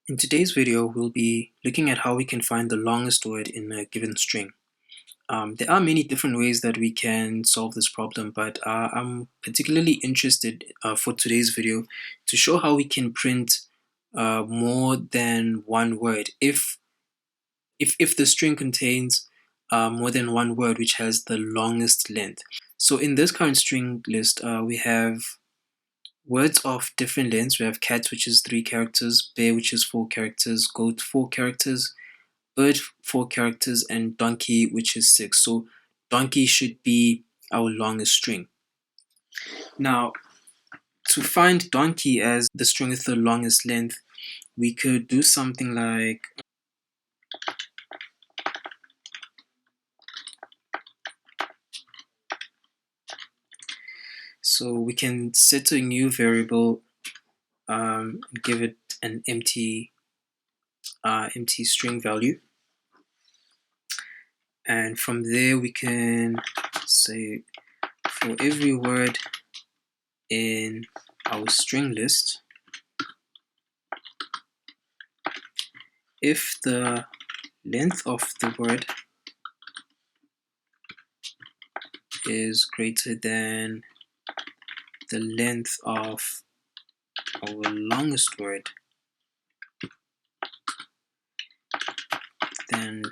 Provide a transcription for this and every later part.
In today's video, we'll be looking at how we can find the longest word in a given string. There are many different ways that we can solve this problem, but I'm particularly interested for today's video to show how we can print more than one word if the string contains more than one word which has the longest length. So in this current string list, we have words of different lengths. We have cat, which is 3 characters, bear, which is 4 characters, goat, 4 characters, bird, 4 characters, and donkey, which is 6. So donkey should be our longest string. Now, to find donkey as the string with the longest length, we could do something like, so we can set a new variable, give it an empty string value, and from there we can say for every word in our string list, if the length of the word is greater than the length of our longest word, then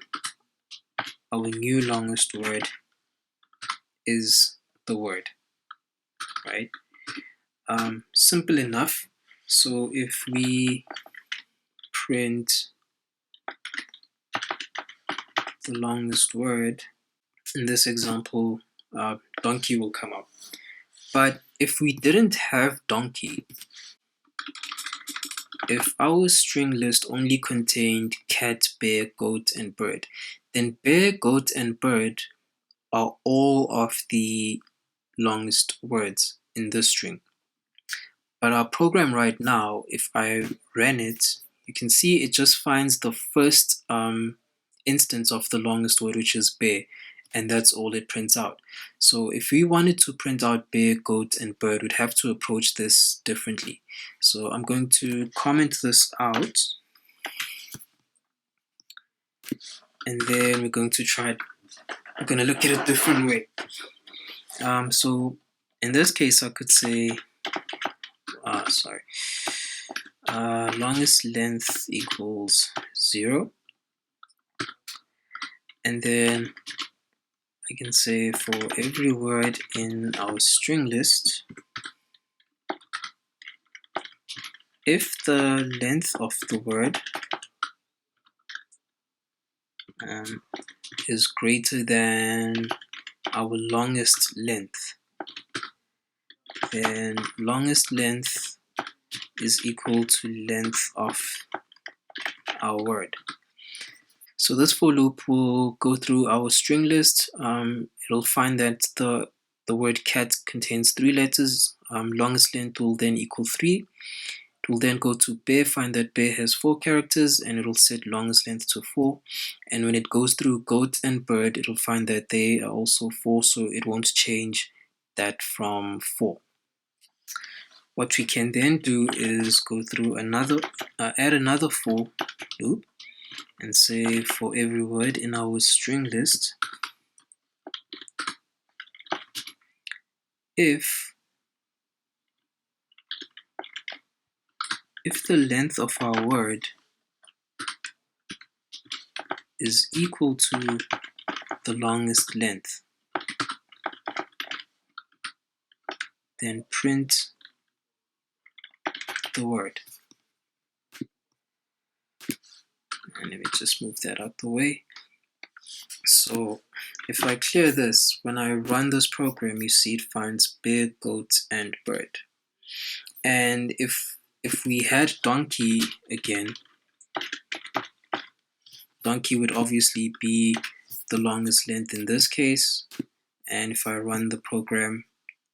our new longest word is the word, right? Simple enough. So if we print the longest word, in this example, donkey will come up. But if we didn't have donkey, if our string list only contained cat, bear, goat, and bird, then bear, goat, and bird are all of the longest words in this string. But our program right now, if I ran it, you can see it just finds the first instance of the longest word, which is bear, and that's all it prints out. So if we wanted to print out bear, goat, and bird, we'd have to approach this differently. So I'm going to comment this out, and then we're going to look at a different way. So in this case, I could say, longest length equals 0, and then I can say for every word in our string list, if the length of the word is greater than our longest length, then longest length is equal to length of our word. So this for loop will go through our string list. It'll find that the word cat contains 3 letters. Longest length will then equal 3. It will then go to bear, find that bear has 4 characters, and it'll set longest length to 4. And when it goes through goat and bird, it'll find that they are also 4, so it won't change that from 4. What we can then do is go through add another for loop, and say for every word in our string list, if the length of our word is equal to the longest length, then print the word. And let me just move that out the way. So if I clear this, when I run this program, you see it finds bear, goat, and bird. And if we had donkey again, donkey would obviously be the longest length in this case, and if I run the program,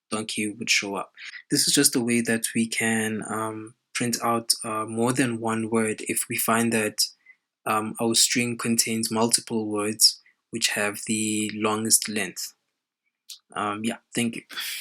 donkey would show up. This is just a way that we can print out more than one word if we find that our string contains multiple words which have the longest length. Yeah, thank you.